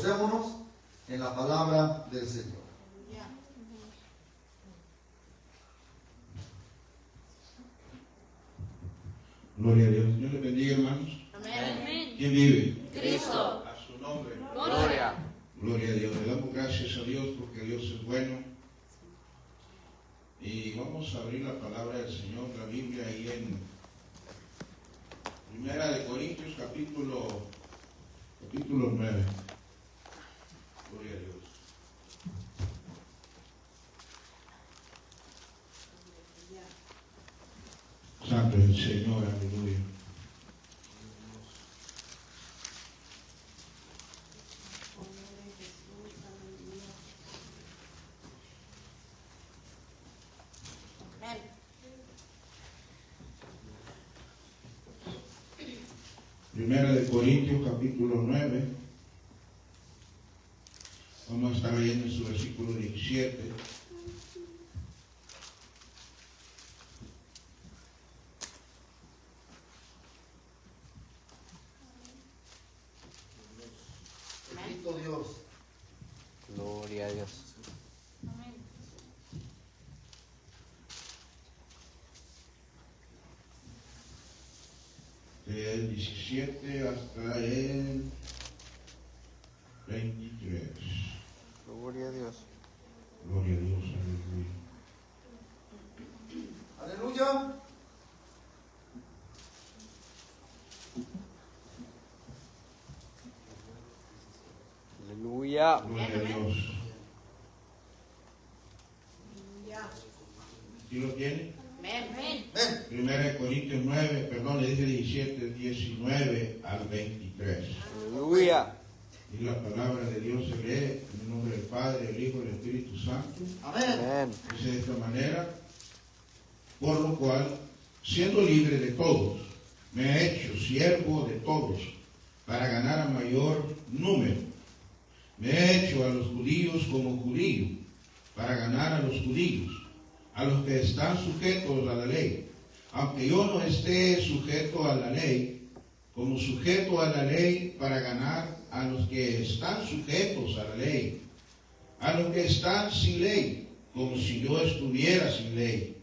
Concentrémonos en la palabra del Señor. Gloria a Dios. Dios les bendiga, hermanos. Amén. ¿Quién vive? Cristo. A su nombre. Gloria. Gloria a Dios. Le damos gracias a Dios porque Dios es bueno. Y vamos a abrir la palabra del Señor, la Biblia, ahí en Primera de Corintios, capítulo 9. Gloria a Dios. Santo es el Señor, aleluya. Primera de Corintios, capítulo 9. Vamos a estar leyendo en su versículo 17. Bendito Dios. Gloria a Dios. Del 17 hasta el 23. Gloria a Dios. Gloria a Dios, aleluya. Aleluya. Aleluya. Gloria a Dios. ¿Sí lo tiene? Amén. Ven. Primera de Corintios 9, perdón, le dice 17, 19 al 23. Aleluya. Y la palabra de Dios se lee en el nombre del Padre, del Hijo y del Espíritu Santo. Amén. Amén. Dice de esta manera: por lo cual, siendo libre de todos, me he hecho siervo de todos, para ganar a mayor número. Me he hecho a los judíos como judío, para ganar a los judíos, a los que están sujetos a la ley, aunque yo no esté sujeto a la ley, como sujeto a la ley para ganar a los que están sujetos a la ley, a los que están sin ley, como si yo estuviera sin ley,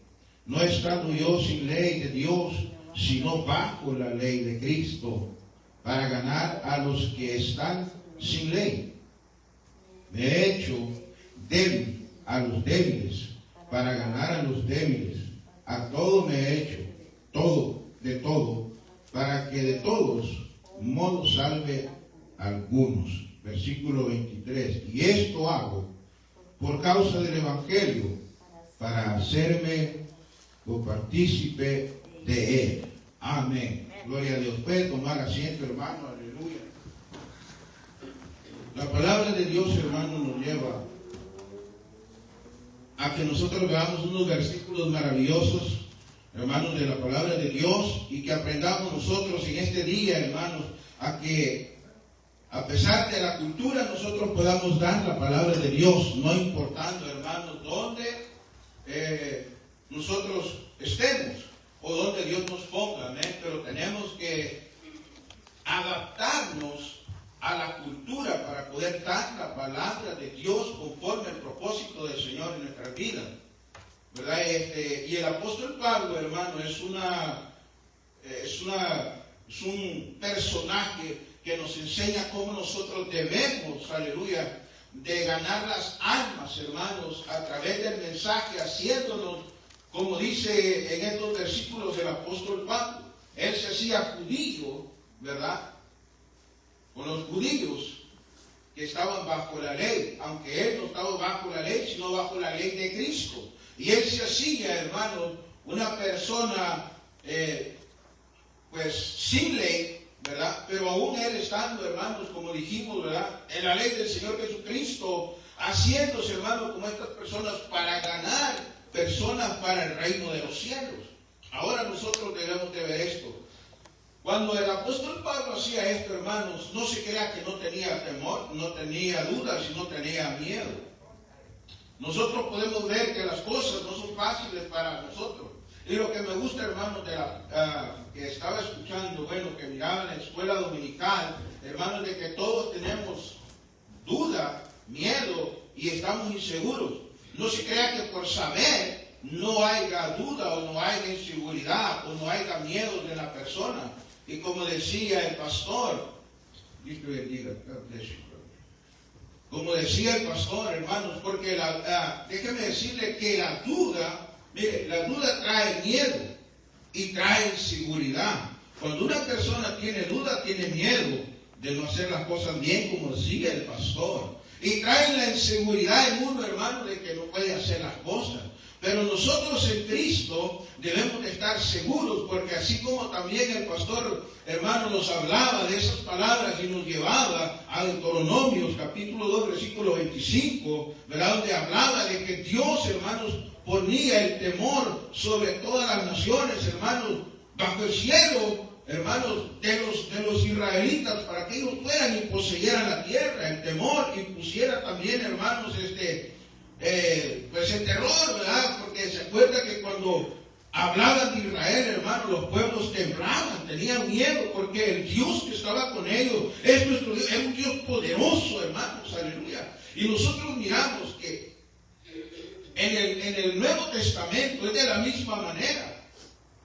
no estando yo sin ley de Dios, sino bajo la ley de Cristo, para ganar a los que están sin ley. Me he hecho débil a los débiles, para ganar a los débiles. A todo me he hecho, todo, de todo, para que de todos modos salve a algunos. Versículo 23. Y esto hago por causa del Evangelio, para hacerme copartícipe de él. Amén. Gloria a Dios. Puede tomar asiento, hermano. Aleluya. La palabra de Dios, hermano, nos lleva a que nosotros veamos unos versículos maravillosos, hermanos, de la palabra de Dios, y que aprendamos nosotros en este día, hermanos, a que a pesar de la cultura nosotros podamos dar la palabra de Dios, no importando, hermanos, dónde nosotros estemos o donde Dios nos ponga, amén, pero tenemos que adaptarnos a la cultura para poder dar la palabra de Dios conforme al propósito del Señor en nuestras vidas, ¿verdad? Y el apóstol Pablo, hermano, es un personaje que nos enseña cómo nosotros debemos, aleluya, de ganar las almas, hermanos, a través del mensaje, haciéndonos, como dice en estos versículos del apóstol Pablo. Él se hacía judío, ¿verdad?, con los judíos que estaban bajo la ley, aunque él no estaba bajo la ley, sino bajo la ley de Cristo. Y él se hacía, hermanos, una persona pues sin ley, ¿verdad? Pero aún él estando, hermanos, como dijimos, ¿verdad?, en la ley del Señor Jesucristo, haciéndose, hermanos, como estas personas para ganar personas para el reino de los cielos. Ahora nosotros debemos de ver esto. Cuando el apóstol Pablo hacía esto, hermanos, no se crea que no tenía temor, no tenía dudas y no tenía miedo. Nosotros podemos ver que las cosas no son fáciles para nosotros. Y lo que me gusta, hermanos, que estaba escuchando, bueno, que miraba en la escuela dominical, hermanos, de que todos tenemos y estamos inseguros. No se crea que por saber no haya duda o no haya inseguridad o no haya miedo de la persona. Y como decía el pastor, Dios te bendiga, como decía el pastor, hermanos, porque déjeme decirle que la duda, mire, la duda trae miedo y trae inseguridad. Cuando una persona tiene duda, tiene miedo de no hacer las cosas bien, como decía el pastor. Y trae la inseguridad en uno, hermano, de que no puede hacer las cosas. Pero nosotros en Cristo debemos de estar seguros, porque así como también el pastor, hermano, nos hablaba de esas palabras y nos llevaba a Deuteronomios, capítulo 2, versículo 25, ¿verdad? Donde hablaba de que Dios, hermanos, ponía el temor sobre todas las naciones, hermanos, bajo el cielo, hermanos, de los israelitas, para que ellos fueran y poseyeran la tierra, el temor, y pusiera también, hermanos, pues el terror, ¿verdad? Porque se acuerda que cuando hablaban de Israel, hermanos, los pueblos temblaban, tenían miedo, porque el Dios que estaba con ellos es nuestro Dios, es un Dios poderoso, hermanos, aleluya. Y nosotros miramos que en el Nuevo Testamento es de la misma manera.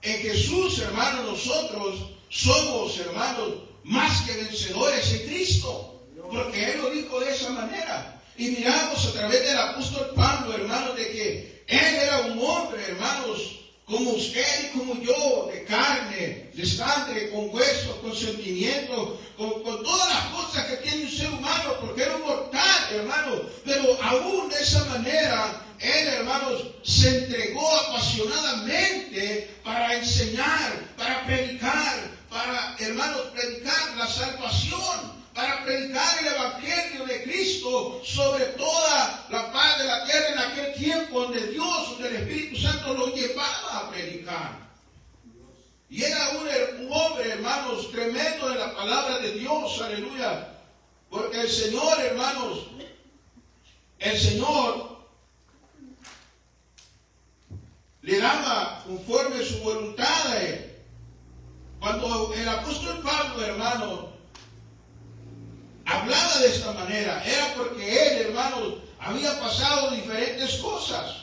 En Jesús, hermanos, nosotros somos, hermanos, más que vencedores en Cristo, porque Él lo dijo de esa manera. Y miramos a través del apóstol Pablo, hermanos, de que Él era un hombre, hermanos, como usted y como yo, de carne, de sangre, con huesos, con sentimientos, con todas las cosas que tiene un ser humano, porque era un mortal, hermanos. Pero aún de esa manera, Él, hermanos, se entregó apasionadamente para enseñar, para predicar, para, hermanos, predicar la salvación, para predicar el Evangelio de Cristo sobre toda la paz de la tierra en aquel tiempo donde Dios, donde el Espíritu Santo lo llevaba a predicar. Y era un hombre, hermanos, tremendo en la palabra de Dios, aleluya. Porque el Señor, hermanos, el Señor le daba conforme su voluntad a Él. Cuando el apóstol Pablo, hermano, hablaba de esta manera, era porque él, hermanos, había pasado diferentes cosas,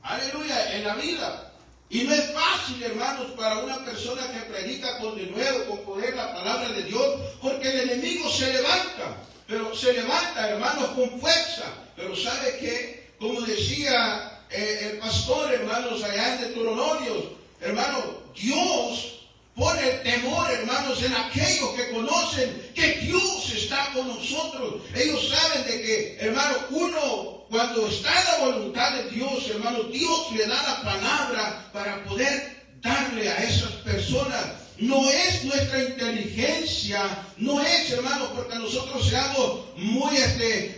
aleluya, en la vida. Y no es fácil, hermanos, para una persona que predica con denuedo, con poder la palabra de Dios, porque el enemigo se levanta, pero se levanta, hermanos, con fuerza. Pero ¿sabe qué? Como decía el pastor, hermanos, allá en Deuteronomios, hermanos, Dios pone el temor, hermanos, en aquellos que conocen que Dios está con nosotros. Ellos saben de que, hermano, uno cuando está en la voluntad de Dios, hermano, Dios le da la palabra para poder darle a esas personas. No es nuestra inteligencia, no es, hermano, porque nosotros seamos muy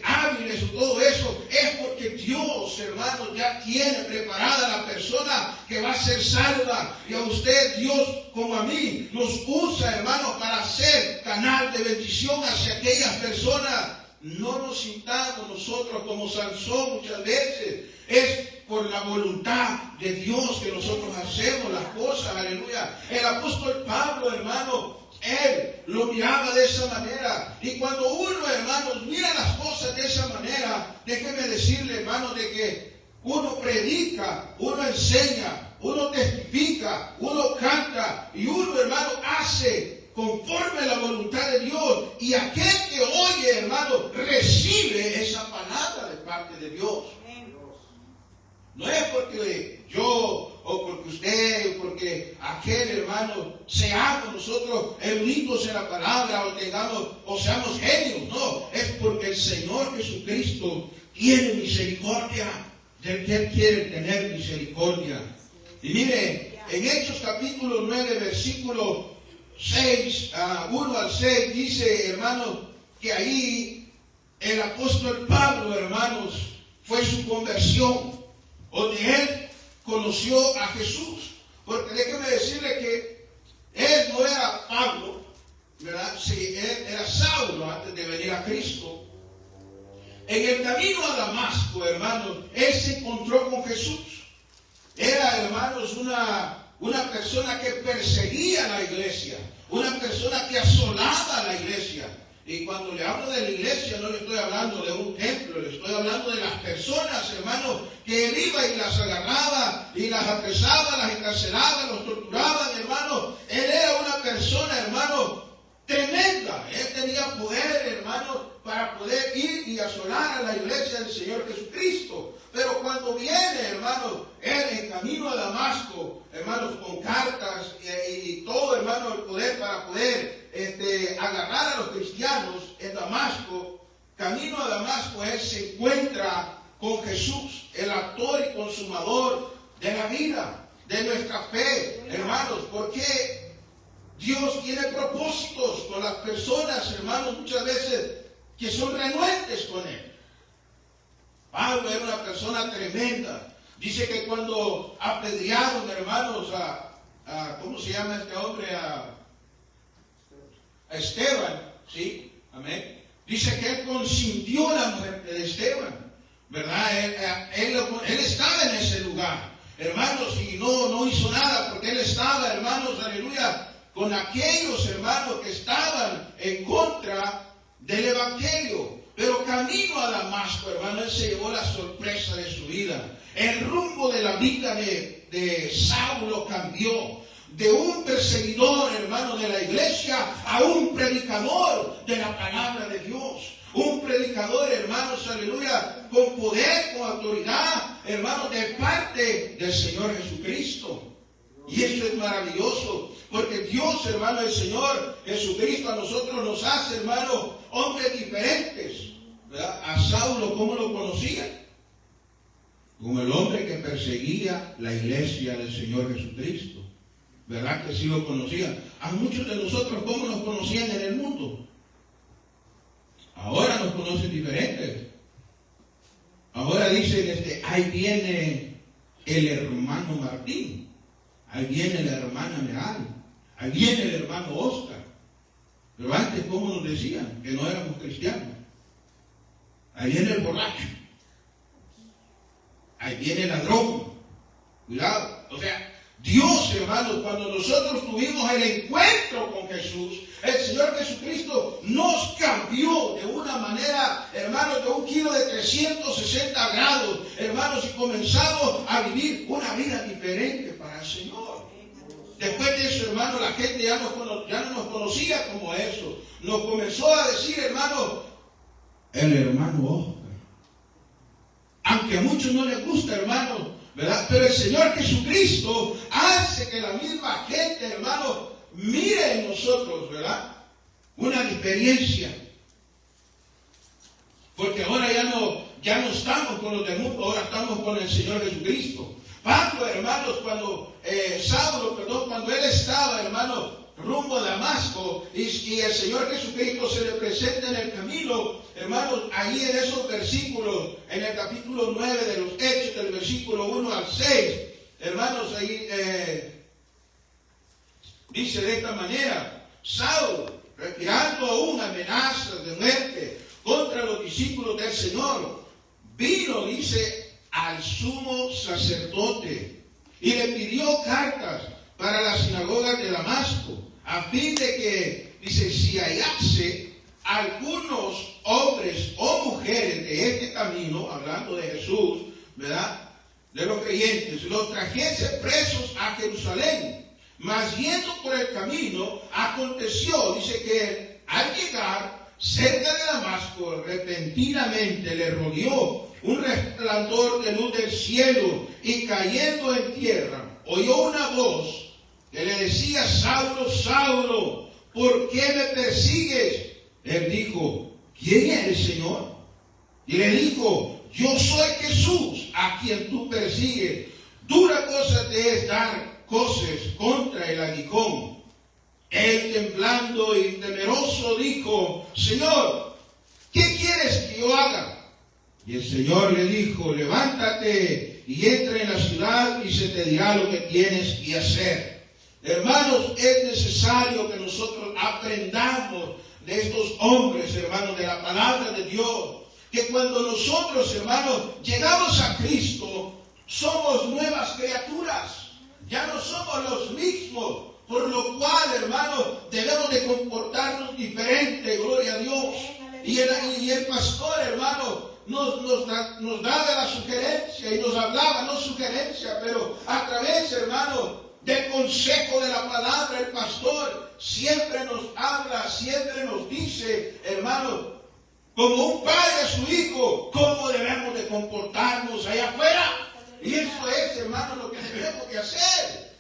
hábiles o todo eso, es porque Dios, hermano, ya tiene preparada la persona que va a ser salva. Y a usted, Dios, como a mí, nos usa, hermano, para ser canal de bendición hacia aquellas personas. No nos sintamos nosotros como Sansón muchas veces. Es por la voluntad de Dios que nosotros hacemos las cosas, aleluya. El apóstol Pablo, hermano, él lo miraba de esa manera. Y cuando uno, hermanos, mira las cosas de esa manera, déjeme decirle, hermano, de que uno predica, uno enseña, uno testifica, uno canta y uno, hermano, hace conforme a la voluntad de Dios. Y aquel que oye, hermano, recibe esa palabra de parte de Dios. No es porque yo, o porque usted, o porque aquel, hermano, seamos nosotros eruditos en la palabra, o tengamos, o seamos genios. No, es porque el Señor Jesucristo tiene misericordia del que Él quiere tener misericordia. Y mire, en Hechos capítulo 9, versículo 6, 1 al 6, dice, hermano, que ahí el apóstol Pablo, hermanos, fue su conversión, donde él conoció a Jesús. Porque déjeme decirle que él no era Pablo, ¿verdad? Sí, él era Saulo antes de venir a Cristo. En el camino a Damasco, hermanos, él se encontró con Jesús. Era, hermanos, una persona que perseguía a la iglesia, una persona que asolaba a la iglesia. Y cuando le hablo de la iglesia, no le estoy hablando de un templo, le estoy hablando de las personas, hermanos, que él iba y las agarraba y las apresaba, las encarcelaba, los torturaban, hermanos. Él era una persona, hermanos, tremenda. Él tenía poder, hermanos, para poder ir y asolar a la iglesia del Señor Jesucristo. Pero cuando viene, hermanos, él en camino a Damasco, hermanos, con cartas y todo, hermanos, el poder para poder agarrar a los cristianos en Damasco, camino a Damasco, él se encuentra con Jesús, el autor y consumador de la vida, de nuestra fe, hermanos, porque Dios tiene propósitos con las personas, hermanos, muchas veces que son renuentes con Él. Pablo era una persona tremenda. Dice que cuando apedrearon, hermanos, ¿cómo se llama este hombre? A Esteban, ¿sí? Amén. Dice que él consintió la muerte de Esteban, ¿verdad? Él estaba en ese lugar, hermanos, y no hizo nada, porque él estaba, hermanos, aleluya, con aquellos hermanos que estaban en contra del Evangelio. Pero camino a Damasco, hermano, él se llevó la sorpresa de su vida. El rumbo de la vida de Saulo cambió. De un perseguidor, hermano, de la iglesia a un predicador de la palabra de Dios. Un predicador, hermanos, aleluya, con poder, con autoridad, hermanos, de parte del Señor Jesucristo. Y eso es maravilloso, porque Dios, hermano, el Señor Jesucristo a nosotros nos hace, hermano, hombres diferentes, ¿verdad? A Saulo, ¿cómo lo conocía? Como el hombre que perseguía la iglesia del Señor Jesucristo, ¿verdad? Que sí lo conocía. A muchos de nosotros, ¿cómo nos conocían en el mundo? Ahora nos conocen diferentes. Ahora dicen, ahí viene el hermano Martín. Ahí viene la hermana Meral, ahí viene el hermano Oscar. Pero antes, ¿cómo nos decían? Que no éramos cristianos. Ahí viene el borracho. Ahí viene el ladrón. Cuidado. O sea, Dios, hermanos, cuando nosotros tuvimos el encuentro con Jesús, el Señor Jesucristo nos cambió de una manera, hermanos, de un giro de 360 grados, hermanos, y comenzamos a vivir una vida diferente para el Señor. Después de eso, hermanos, la gente ya no nos conocía como eso. Nos comenzó a decir, hermanos, el hermano Oscar. Aunque a muchos no les gusta, hermanos, ¿verdad? Pero el Señor Jesucristo hace que la misma gente, hermanos, mire en nosotros, ¿verdad? Una diferencia. Porque ahora ya no estamos con los del mundo, ahora estamos con el Señor Jesucristo. Pablo, hermanos, cuando él estaba, hermanos, rumbo a Damasco, y el Señor Jesucristo se le presenta en el camino, hermanos, ahí en esos versículos, en el capítulo 9 de los Hechos, del versículo 1 al 6, hermanos, ahí dice de esta manera: Saulo, respirando aún amenazas de muerte contra los discípulos del Señor, vino, dice, al sumo sacerdote y le pidió cartas para las sinagogas de Damasco, a fin de que, dice, si hallase algunos hombres o mujeres de este camino, hablando de Jesús, ¿verdad?, de los creyentes, los trajese presos a Jerusalén. Mas yendo por el camino, aconteció, dice, que al llegar cerca de Damasco, repentinamente le rodeó un resplandor de luz del cielo, y cayendo en tierra, oyó una voz que le decía: Saulo, Saulo, ¿por qué me persigues? Él dijo: ¿quién eres, Señor? Y le dijo: yo soy Jesús, a quien tú persigues. Dura cosa te es dar coces contra el aguijón. Él, temblando y temeroso, dijo: Señor, ¿qué quieres que yo haga? Y el Señor le dijo: levántate y entra en la ciudad, y se te dirá lo que tienes que hacer. Hermanos, es necesario que nosotros aprendamos de estos hombres, hermanos, de la palabra de Dios, que cuando nosotros, hermanos, llegamos a Cristo, somos nuevas criaturas. Ya no somos los mismos, por lo cual, hermanos, debemos de comportarnos diferente, gloria a Dios. Y el pastor, hermano, nos daba la sugerencia y nos hablaba, no sugerencia, pero a través, hermano, del consejo de la palabra, el pastor siempre nos habla, siempre nos dice, hermano, como un padre a su hijo, cómo debemos de comportarnos allá afuera. Y eso es, hermano, lo que debemos de hacer.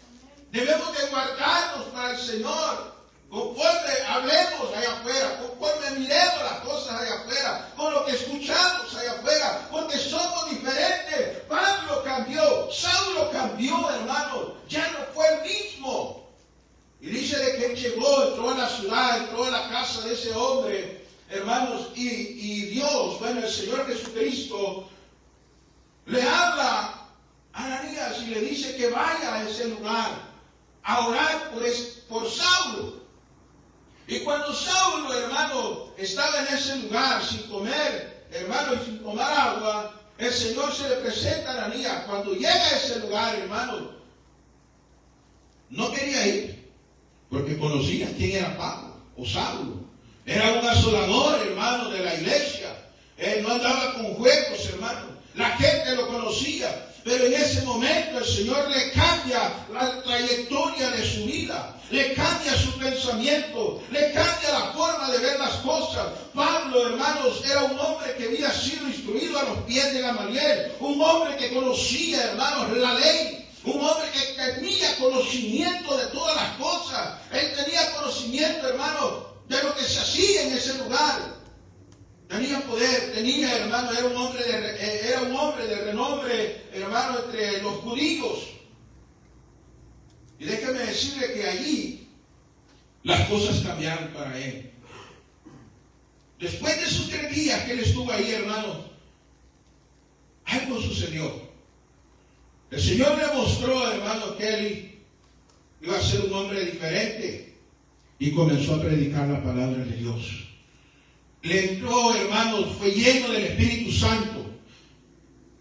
Debemos de guardarnos para el Señor. Conforme hablemos allá afuera, conforme miremos las cosas allá afuera, con lo que escuchamos allá afuera, porque somos diferentes. Pablo cambió, Saulo cambió, hermano, ya no fue el mismo. Y dice de que él llegó, entró a la ciudad, entró a la casa de ese hombre, hermanos, y Dios, bueno, el Señor Jesucristo, le habla a Ananías y le dice que vaya a ese lugar a orar por Saulo. Y cuando Saulo, hermano, estaba en ese lugar sin comer, hermano, y sin tomar agua, el Señor se le presenta a Ananías. Cuando llega a ese lugar, hermano, no quería ir, porque conocía quién era Pablo o Saulo. Era un asolador, hermano, de la iglesia. Él no andaba con juegos, hermano. La gente lo conocía. Pero en ese momento el Señor le cambia la trayectoria de su vida, le cambia su pensamiento, le cambia la forma de ver las cosas. Pablo, hermanos, era un hombre que había sido instruido a los pies de Gamaliel, un hombre que conocía, hermanos, la ley, un hombre que tenía conocimiento de todas las cosas. Él tenía conocimiento, hermanos, de lo que se hacía en ese lugar. Tenía poder, tenía, hermano, era un hombre de renombre, hermano, entre los judíos. Y déjeme decirle que allí las cosas cambiaron para él. Después de esos 3 días que él estuvo ahí, hermano, algo sucedió. El Señor le mostró, hermano, que él iba a ser un hombre diferente y comenzó a predicar la palabra de Dios. Le entró, hermanos, fue lleno del Espíritu Santo.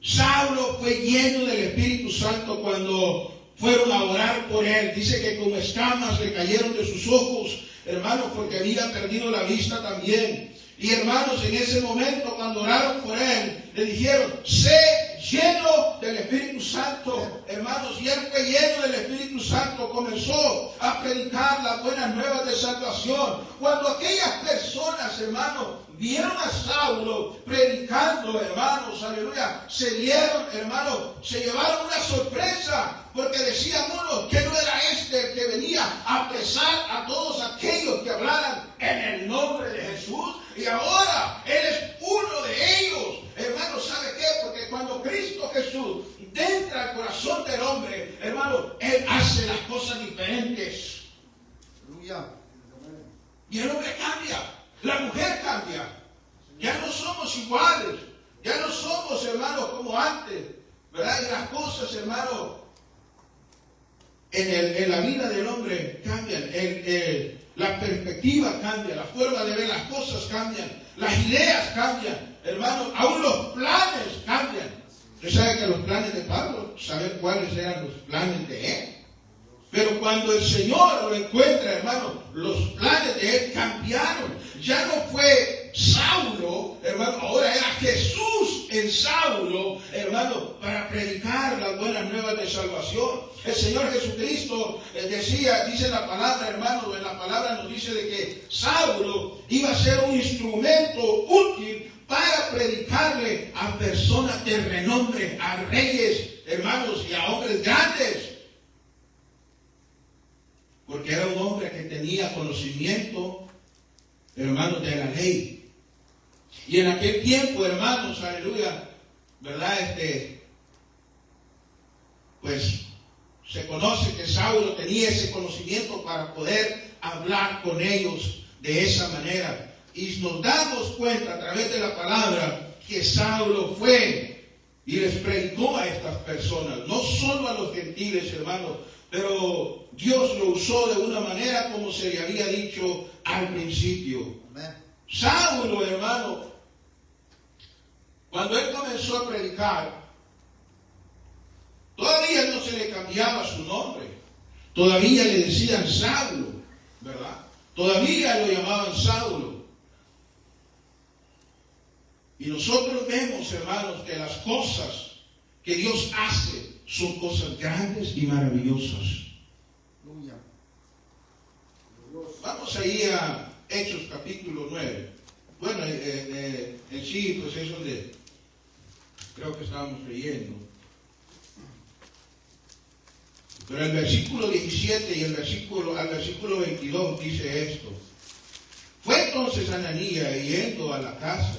Saulo fue lleno del Espíritu Santo cuando fueron a orar por él. Dice que como escamas le cayeron de sus ojos, hermanos, porque había perdido la vista también. Y hermanos, en ese momento cuando oraron por él, le dijeron, sé lleno del Espíritu Santo, hermanos, y él fue lleno del Espíritu Santo, comenzó a predicar las buenas nuevas de salvación. Cuando aquellas personas, hermanos, vieron a Saulo predicando, hermanos, aleluya, se dieron, hermanos, se llevaron una sorpresa, porque decían unos que no era este el que venía a apresar a todos aquellos que hablaran en el nombre de Jesús, y ahora él es uno de ellos. Hermano, ¿sabe qué? Porque cuando Cristo Jesús entra al corazón del hombre, hermano, él hace las cosas diferentes. Aleluya. Y el hombre cambia, la mujer cambia. Ya no somos iguales, ya no somos, hermanos, como antes, ¿verdad? Y las cosas, hermano, en la vida del hombre cambian. La perspectiva cambia, la forma de ver las cosas cambian, las ideas cambian, hermano, aún los planes cambian. Usted sabe que los planes de Pablo, ¿saben cuáles eran los planes de él? Pero cuando el Señor lo encuentra, hermano, los planes de él cambiaron. Ya no fue Saulo, hermano, ahora era Jesús en Saulo, hermano, para predicar las buenas nuevas de salvación. El Señor Jesucristo dice la palabra, hermano, en la palabra nos dice de que Saulo iba a ser un instrumento útil para predicarle a personas de renombre, a reyes, hermanos, y a hombres grandes. Porque era un hombre que tenía conocimiento, hermanos, de la ley. Y en aquel tiempo, hermanos, aleluya, ¿verdad? Pues se conoce que Saulo tenía ese conocimiento para poder hablar con ellos de esa manera. Y nos damos cuenta a través de la palabra que Saulo fue y les predicó a estas personas, no solo a los gentiles, hermanos, pero Dios lo usó de una manera como se le había dicho al principio. Amén. Saulo, hermano, cuando él comenzó a predicar, todavía no se le cambiaba su nombre. Todavía le decían Saulo, ¿verdad? Todavía lo llamaban Saulo. Y nosotros vemos, hermanos, que las cosas que Dios hace son cosas grandes y maravillosas. Vamos ahí a Hechos capítulo 9. Bueno, en sí, pues es donde creo que estábamos leyendo. Pero el versículo 17 y al versículo 22 dice esto. Fue entonces Ananías yendo a la casa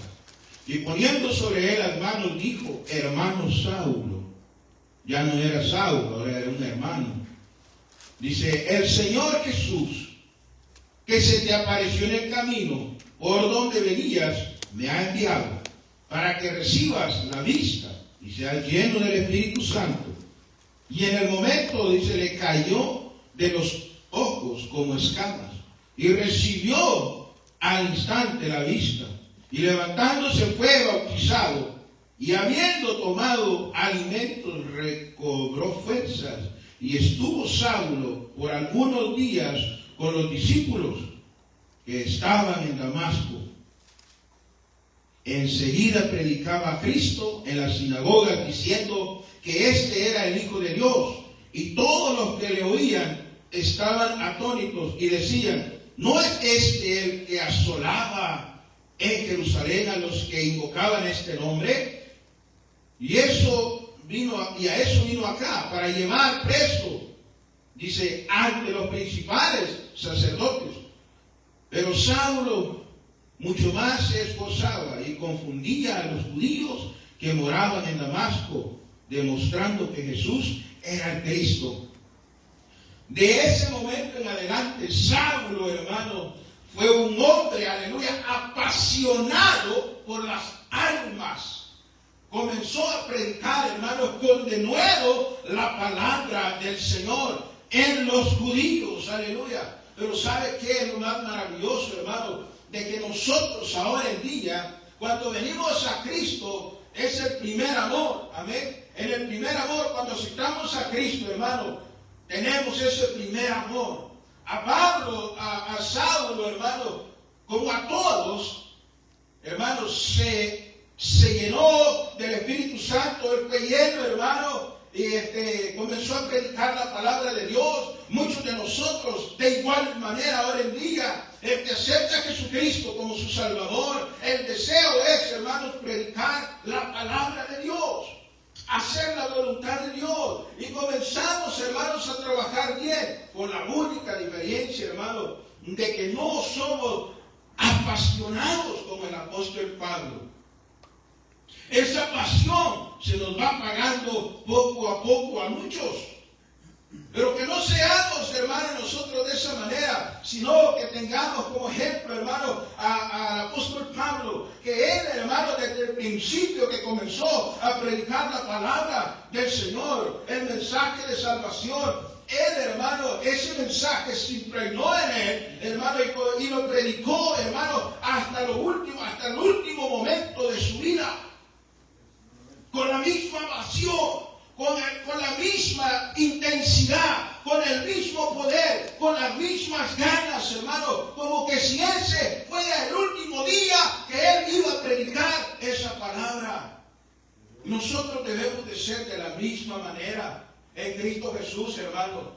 y poniendo sobre él las manos dijo, hermano Saulo. Ya no era Saulo, ahora era un hermano. Dice, el Señor Jesús, que se te apareció en el camino por donde venías, me ha enviado para que recibas la vista y seas lleno del Espíritu Santo. Y en el momento, dice, le cayó de los ojos como escamas y recibió al instante la vista. Y levantándose fue bautizado y habiendo tomado alimentos recobró fuerzas y estuvo Saulo por algunos días con los discípulos que estaban en Damasco. Enseguida predicaba a Cristo en las sinagogas diciendo que este era el Hijo de Dios, y todos los que le oían estaban atónitos y decían, ¿no es este el que asolaba en Jerusalén a los que invocaban este nombre? Y a eso vino acá, para llevar preso, dice, ante los principales sacerdotes. Pero Saulo mucho más se esforzaba y confundía a los judíos que moraban en Damasco, demostrando que Jesús era el Cristo. De ese momento en adelante, Saulo, hermano, fue un hombre, aleluya, apasionado por las almas. Comenzó a predicar, hermanos, con denuedo la palabra del Señor en los judíos, aleluya. Pero ¿sabe qué es lo más maravilloso, hermano? De que nosotros ahora en día, cuando venimos a Cristo, es el primer amor, amén. En el primer amor, cuando aceptamos a Cristo, hermano, tenemos ese primer amor. A Pablo, a Saulo, hermano, como a todos, hermano, se llenó del Espíritu Santo, él fue lleno, hermano, y comenzó a predicar la palabra de Dios. Muchos de nosotros, de igual manera, ahora en día, el que acepta a Jesucristo como su Salvador, el deseo es, hermanos, predicar la palabra de Dios, hacer la voluntad de Dios. Y comenzamos, hermanos, a trabajar bien, con la única diferencia, hermanos, de que no somos apasionados como el apóstol Pablo. Esa pasión se nos va apagando poco a poco a muchos. Pero que no seamos, hermanos, nosotros de esa manera, sino que tengamos como ejemplo, hermano, al apóstol Pablo, que él, hermano, desde el principio que comenzó a predicar la palabra del Señor, el mensaje de salvación, él, hermano, ese mensaje se impregnó en él, hermano, y lo predicó, hermano, hasta el último momento de su vida. Con la misma pasión, con la misma intensidad, con el mismo poder, con las mismas ganas, hermano, como que si ese fuera el último día que él iba a predicar esa palabra. Nosotros debemos de ser de la misma manera en Cristo Jesús, hermano.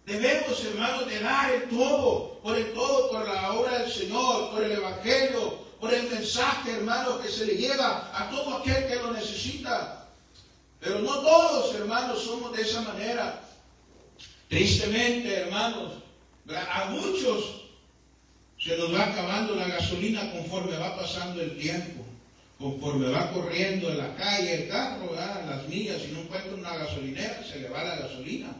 Debemos, hermano, de dar el todo, por la obra del Señor, por el Evangelio, por el mensaje, hermano, que se le lleva a todo aquel que lo necesita. Pero no todos, hermanos, somos de esa manera. Tristemente, hermanos, a muchos se nos va acabando la gasolina conforme va pasando el tiempo. Conforme va corriendo en la calle el carro, las millas, si no encuentra una gasolinera, se le va la gasolina.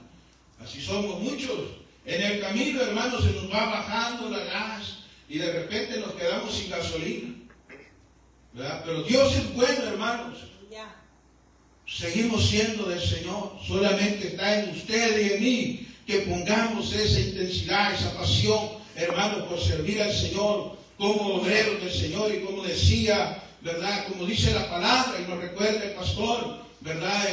Así somos muchos. En el camino, hermanos, se nos va bajando la gas y de repente nos quedamos sin gasolina, ¿verdad? Pero Dios es bueno, hermanos. Seguimos siendo del Señor. Solamente está en usted y en mí que pongamos esa intensidad, esa pasión, hermanos, por servir al Señor como obreros del Señor. Y como decía, ¿verdad? Como dice la palabra y nos recuerda el pastor, ¿verdad?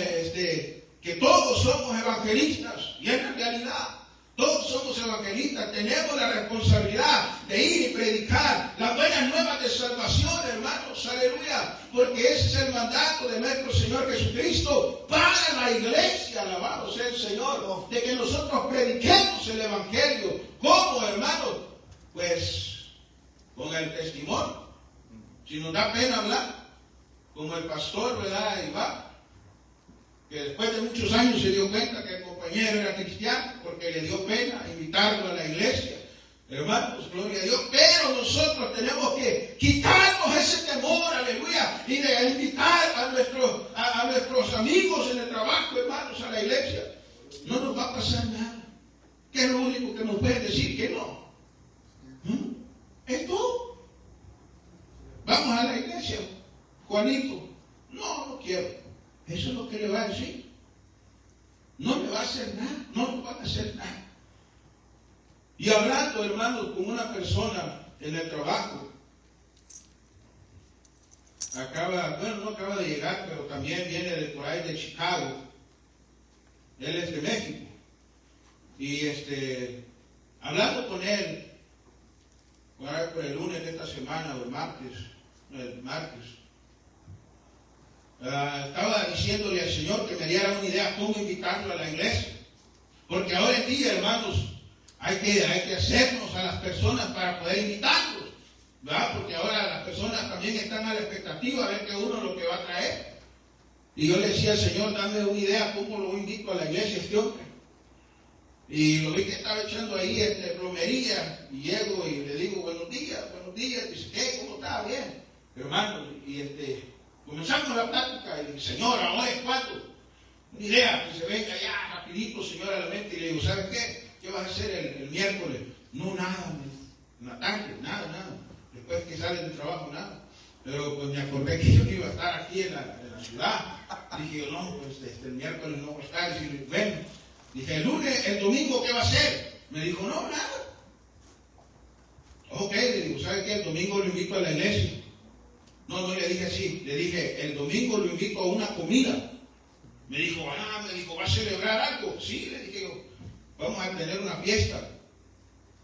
Que todos somos evangelistas. Y en realidad Todos somos evangelistas, tenemos la responsabilidad de ir y predicar las buenas nuevas de salvación, hermanos, aleluya, porque ese es el mandato de nuestro Señor Jesucristo para la iglesia, alabado sea el Señor, de que nosotros prediquemos el evangelio. ¿Cómo, hermanos? Pues con el testimonio. Si nos da pena hablar, como el pastor, ¿verdad? Iván, que después de muchos años se dio cuenta que el compañero era cristiano, porque le dio pena invitarlo a la iglesia. Hermanos, gloria a Dios, pero nosotros tenemos que quitarnos ese temor, aleluya, y de invitar a nuestros amigos en el trabajo, hermanos, a la iglesia. No nos va a pasar nada. ¿Qué es lo único que nos pueden decir? Que no. ¿Es tú? Vamos a la iglesia, Juanito. No quiero. Eso es lo que le va a decir. No le va a hacer nada, no le van a hacer nada. Y hablando, hermano, con una persona en el trabajo, no acaba de llegar, pero también viene de por ahí de Chicago. Él es de México. Y hablando con él, por el lunes de esta semana, o el martes, estaba diciéndole al Señor que me diera una idea cómo invitarlo a la iglesia. Porque ahora en día, hermanos, hay que hacernos a las personas para poder invitarlos, ¿verdad? Porque ahora las personas también están a la expectativa de ver que uno lo que va a traer. Y yo le decía al Señor, dame una idea cómo lo invito a la iglesia este hombre. Y lo vi que estaba echando ahí plomería, y llego y le digo, buenos días. Dice, ¿qué? ¿Cómo está? Bien. Hermano, y comenzamos la plática, y dije, Señor, ahora es cuándo. Una idea que se venga ya rapidito, Señor, a la mente, y le digo, ¿sabes qué? ¿Qué vas a hacer el miércoles? No, nada, en la tarde, nada. Después que sales del trabajo, nada. Pero pues me acordé que yo no iba a estar aquí en la ciudad. Dije yo, no, pues el miércoles no voy a estar. Dije, bueno. Dije, el domingo, ¿qué va a hacer? Me dijo, no, nada. Ok, le digo, ¿sabe qué? El domingo lo invito a la iglesia. No le dije así. Le dije, el domingo lo invito a una comida. Me dijo, ¿va a celebrar algo? Sí, le dije yo, vamos a tener una fiesta.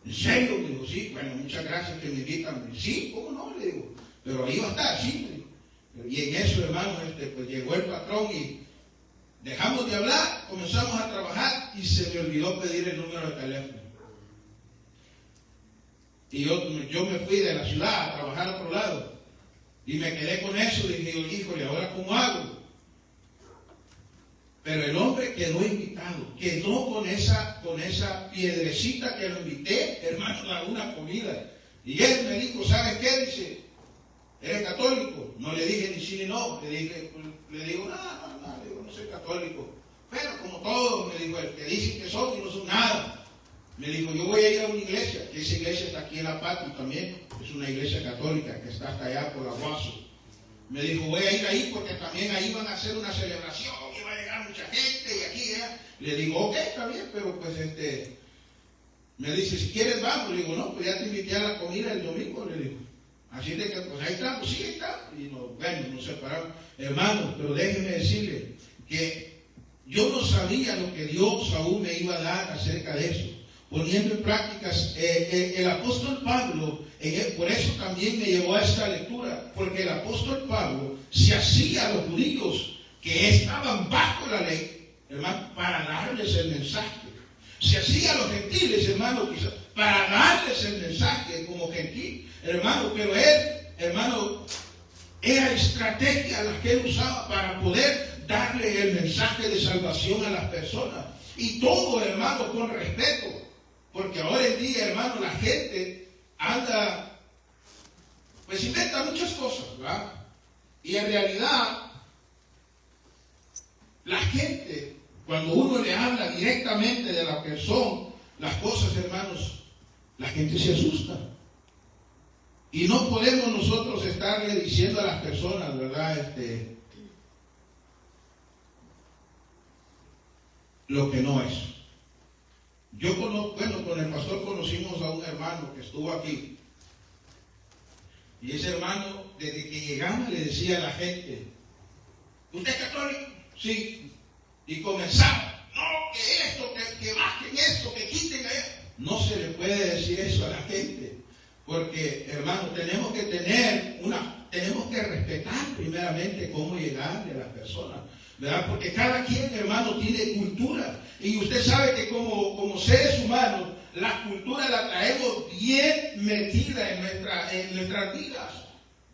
¿En serio? Me dijo, sí. Bueno, muchas gracias que me invitan. Sí, ¿cómo no? Le digo, pero ahí va a estar, sí. Me dijo. Y en eso, hermano, pues llegó el patrón y dejamos de hablar, comenzamos a trabajar y se me olvidó pedir el número de teléfono. Y yo me fui de la ciudad a trabajar a otro lado. Y me quedé con eso y dije, híjole, ¿ahora cómo hago? Pero el hombre quedó invitado, quedó con esa piedrecita que lo invité, hermano, a una comida. Y él me dijo, ¿sabes qué? Dice, ¿eres católico? No le dije ni sí ni no. Le digo, no soy católico. Pero como todos, me dijo, el que dicen que son y no son nada. Me dijo, yo voy a ir a una iglesia, que esa iglesia está aquí en La Pati también, es una iglesia católica que está hasta allá por Aguaso. Me dijo, voy a ir ahí porque también ahí van a hacer una celebración y va a llegar mucha gente y aquí, ¿eh? Le digo, ok, está bien, pero pues me dice, si quieres vamos. Le digo, no, pues ya te invité a la comida el domingo, le digo. Así de que, pues ahí estamos, sí, ahí está. Y nos separamos. Hermanos, pero déjenme decirle que yo no sabía lo que Dios aún me iba a dar acerca de eso. Poniendo en prácticas, el apóstol Pablo, por eso también me llevó a esta lectura, porque el apóstol Pablo se hacía a los judíos que estaban bajo la ley, hermano, para darles el mensaje. Se hacía a los gentiles, hermano, quizás, para darles el mensaje como gentil, hermano, pero él, hermano, era estrategia la que él usaba para poder darle el mensaje de salvación a las personas. Y todo, hermano, con respeto. Porque ahora en día, hermano, la gente anda, pues inventa muchas cosas, ¿verdad? Y en realidad, la gente, cuando uno le habla directamente de lo que son las cosas, hermanos, la gente se asusta. Y no podemos nosotros estarle diciendo a las personas, ¿verdad? Lo que no es. Yo con el pastor conocimos a un hermano que estuvo aquí. Y ese hermano, desde que llegaba, le decía a la gente, ¿usted es católico? Sí. Y comenzaba, no, que esto, que bajen esto, que quiten eso. No se le puede decir eso a la gente, porque, hermano, tenemos que respetar primeramente cómo llegarle a las personas, ¿verdad? Porque cada quien, hermano, tiene cultura, y usted sabe que como seres humanos, la cultura la traemos bien metida en nuestras vidas.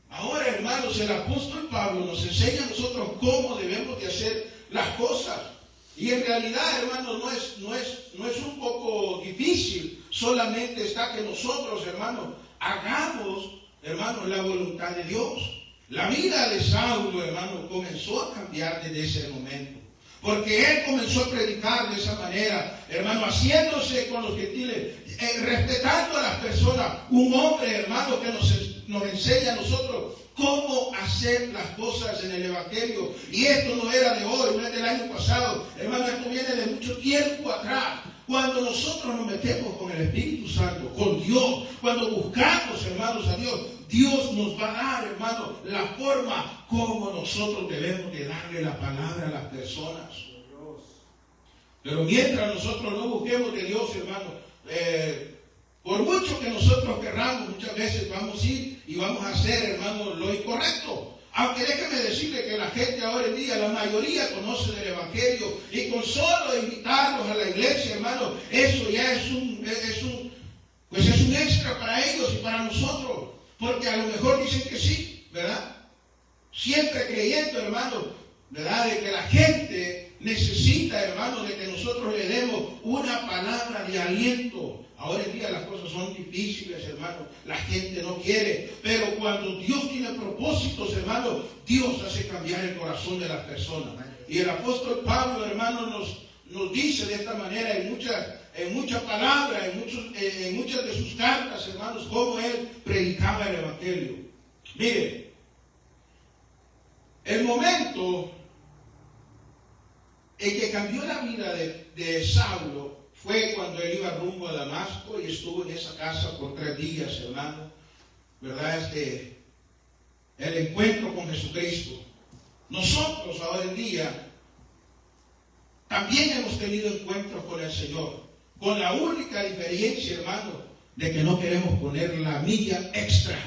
Ahora, hermanos, el apóstol Pablo nos enseña a nosotros cómo debemos de hacer las cosas. Y en realidad, hermanos, no es un poco difícil, solamente está que nosotros, hermanos, hagamos, hermanos, la voluntad de Dios. La vida de Saulo, hermano, comenzó a cambiar desde ese momento. Porque él comenzó a predicar de esa manera, hermano, haciéndose con los gentiles, respetando a las personas. Un hombre, hermano, que nos enseña a nosotros cómo hacer las cosas en el Evangelio. Y esto no era de hoy, no es del año pasado. Hermano, esto viene de mucho tiempo atrás. Cuando nosotros nos metemos con el Espíritu Santo, con Dios, cuando buscamos, hermanos, a Dios, Dios nos va a dar, hermano, la forma como nosotros debemos de darle la palabra a las personas. Pero mientras nosotros no busquemos de Dios, hermano, por mucho que nosotros querramos, muchas veces vamos a ir y vamos a hacer, hermano, lo incorrecto. Aunque déjeme decirle que la gente ahora en día, la mayoría conoce del Evangelio, y con solo invitarlos a la iglesia, hermano, eso ya es un extra para ellos y para nosotros. Porque a lo mejor dicen que sí, ¿verdad? Siempre creyendo, hermano, ¿verdad? De que la gente necesita, hermano, de que nosotros le demos una palabra de aliento. Ahora en día las cosas son difíciles, hermano. La gente no quiere. Pero cuando Dios tiene propósitos, hermano, Dios hace cambiar el corazón de las personas. Y el apóstol Pablo, hermano, nos dice de esta manera en muchas palabras, en muchas de sus cartas, hermanos, cómo él predicaba el Evangelio. Mire, el momento en que cambió la vida de Saulo fue cuando él iba rumbo a Damasco y estuvo en esa casa por 3 días, hermano. ¿Verdad? El encuentro con Jesucristo. Nosotros ahora en día también hemos tenido encuentros con el Señor, con la única diferencia, hermano, de que no queremos poner la milla extra.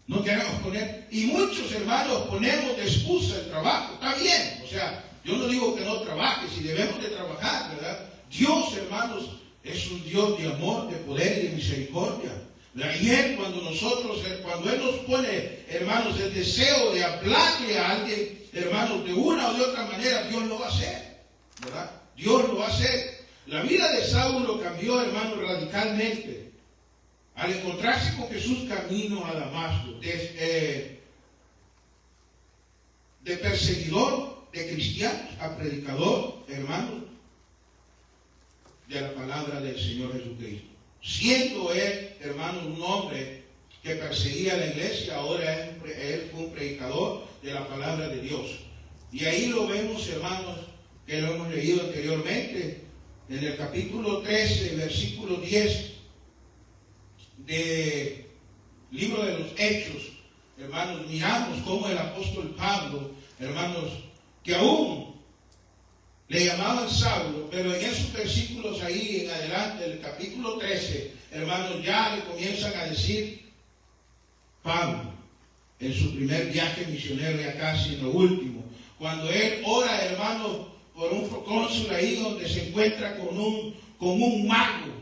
No queremos poner, y muchos hermanos ponemos de excusa el trabajo. Está bien, o sea, yo no digo que no trabajes, y debemos de trabajar, ¿verdad? Dios, hermanos, es un Dios de amor, de poder y de misericordia. Y Él, cuando Él nos pone, hermanos, el deseo de hablarle a alguien, hermanos, de una o de otra manera, Dios lo va a hacer, ¿verdad? Dios lo va a hacer. La vida de Saulo cambió, hermanos, radicalmente al encontrarse con Jesús camino a Damasco, de perseguidor de cristianos a predicador, hermanos, de la palabra del Señor Jesucristo. Siendo él, hermanos, un hombre que perseguía a la iglesia, ahora él fue un predicador de la palabra de Dios. Y ahí lo vemos, hermanos, que lo hemos leído anteriormente, en el capítulo 13, versículo 10 del libro de los Hechos. Hermanos, miramos cómo el apóstol Pablo, hermanos, que aún le llamaban Saulo, pero en esos versículos ahí en adelante, del capítulo 13, hermanos, ya le comienzan a decir Pablo, en su primer viaje misionero, ya casi en lo último, cuando él ora, hermanos, por un procónsul ahí donde se encuentra con un mago,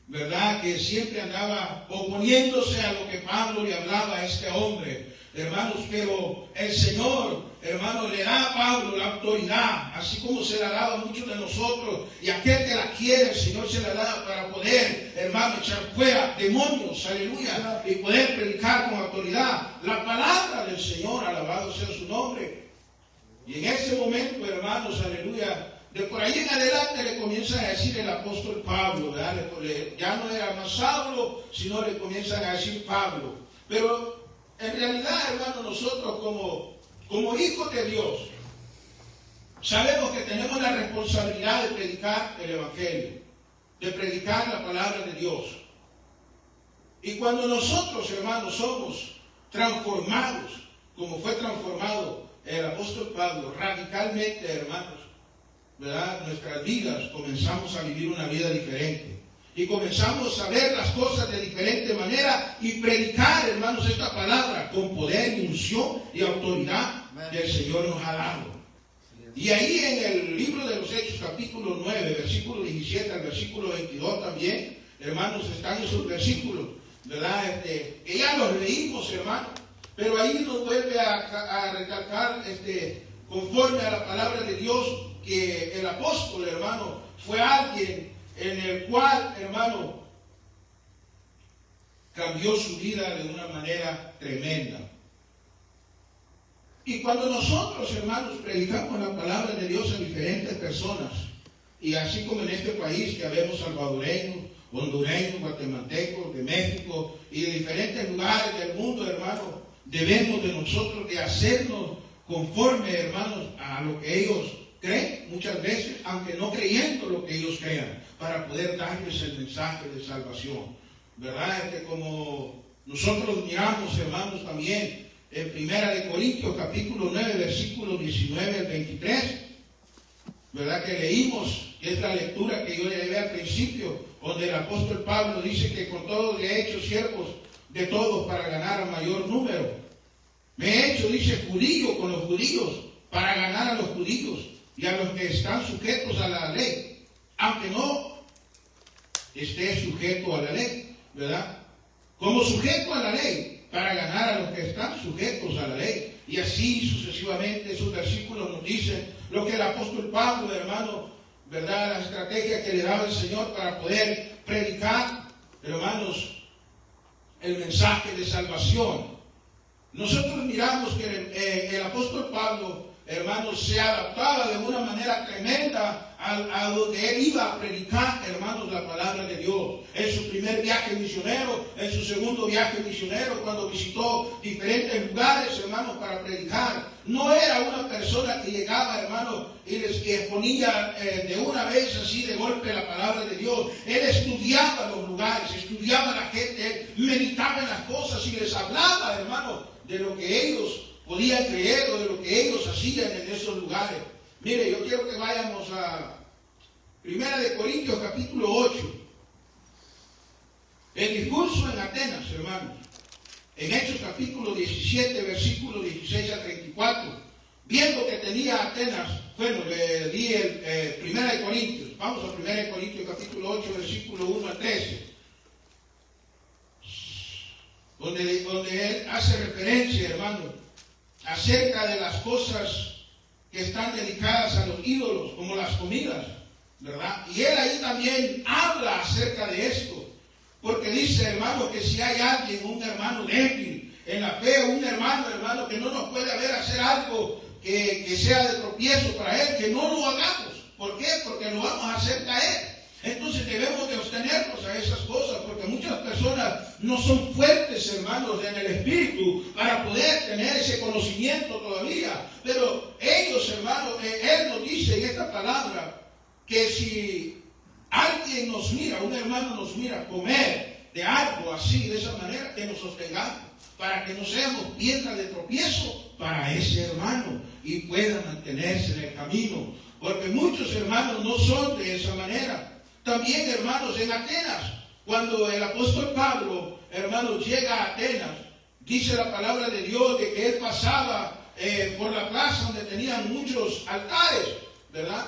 ¿verdad? Que siempre andaba oponiéndose a lo que Pablo le hablaba a este hombre. Hermanos, pero el Señor, hermanos, le da a Pablo la autoridad, así como se la ha dado a muchos de nosotros, y aquel que la quiere, el Señor se la da para poder, hermano, echar fuera demonios, aleluya, y poder predicar con autoridad la palabra del Señor, alabado sea su nombre. Y en ese momento, hermanos, aleluya, de por ahí en adelante le comienzan a decir el apóstol Pablo, ¿verdad? Ya no era más Saulo, sino le comienzan a decir Pablo. Pero en realidad, hermanos, nosotros como hijos de Dios, sabemos que tenemos la responsabilidad de predicar el Evangelio, de predicar la palabra de Dios. Y cuando nosotros, hermanos, somos transformados, como fue transformado el apóstol Pablo, radicalmente, hermanos, ¿verdad?, nuestras vidas, comenzamos a vivir una vida diferente. Y comenzamos a ver las cosas de diferente manera y predicar, hermanos, esta palabra con poder y unción y autoridad que el Señor nos ha dado. Y ahí en el libro de los Hechos, capítulo 9, versículo 17 al versículo 22 también, hermanos, están esos versículos, ¿verdad? Que ya los leímos, hermanos, pero ahí nos vuelve a recalcar, conforme a la palabra de Dios, que el apóstol, hermano, fue alguien en el cual, hermano, cambió su vida de una manera tremenda. Y cuando nosotros, hermanos, predicamos la palabra de Dios a diferentes personas, y así como en este país que habemos salvadoreños, hondureños, guatemaltecos, de México y de diferentes lugares del mundo, hermanos, debemos de nosotros de hacernos conforme, hermanos, a lo que ellos creen, muchas veces, aunque no creyendo lo que ellos crean, para poder darles el mensaje de salvación, ¿verdad? Como nosotros miramos, hermanos, también en Primera de Corintios, capítulo 9, versículos 19 al 23, ¿verdad?, que leímos, que es la lectura que yo le llevé al principio, donde el apóstol Pablo dice que con todo le he hecho siervos de todos para ganar a mayor número. Me he hecho, dice, judío con los judíos para ganar a los judíos y a los que están sujetos a la ley, aunque no esté sujeto a la ley, ¿verdad? Como sujeto a la ley, para ganar a los que están sujetos a la ley. Y así sucesivamente esos versículos nos dicen lo que el apóstol Pablo, hermano, ¿verdad?, la estrategia que le daba el Señor para poder predicar, hermanos, el mensaje de salvación. Nosotros miramos que el apóstol Pablo, hermanos, se adaptaba de una manera tremenda a donde él iba a predicar, hermanos, la palabra de Dios. En su primer viaje misionero, en su segundo viaje misionero, cuando visitó diferentes lugares, hermanos, para predicar, no era una persona que llegaba, hermanos, y les exponía de una vez así de golpe la palabra de Dios. Él estudiaba los lugares, estudiaba a la gente, él meditaba en las cosas y les hablaba, hermanos, de lo que ellos podían creer o de lo que ellos hacían en esos lugares. Mire, yo quiero que vayamos a Primera de Corintios, capítulo 8. El discurso en Atenas, hermanos. En Hechos, capítulo 17, versículo 16 a 34. Viendo que tenía Atenas, bueno, le di Primera de Corintios. Vamos a Primera de Corintios, capítulo 8, versículo 1 a 13. Donde él hace referencia, hermano, acerca de las cosas que están dedicadas a los ídolos, como las comidas, ¿verdad? Y él ahí también habla acerca de esto, porque dice, hermano, que si hay alguien, un hermano débil en la fe, un hermano, que no nos puede ver hacer algo que sea de tropiezo para él, que no lo hagamos. ¿Por qué? Porque lo vamos a hacer caer. Entonces debemos de abstenernos a esas cosas, porque muchas personas no son fuertes, hermanos, en el espíritu para poder tener ese conocimiento todavía. Pero ellos, hermanos, él nos dice en esta palabra que si alguien nos mira, un hermano nos mira comer de algo así, de esa manera, que nos sostengamos, para que no seamos piedra de tropiezo para ese hermano y pueda mantenerse en el camino. Porque muchos hermanos no son de esa manera. También, hermanos, en Atenas, cuando el apóstol Pablo, hermanos, llega a Atenas, dice la palabra de Dios de que él pasaba por la plaza donde tenían muchos altares, ¿verdad?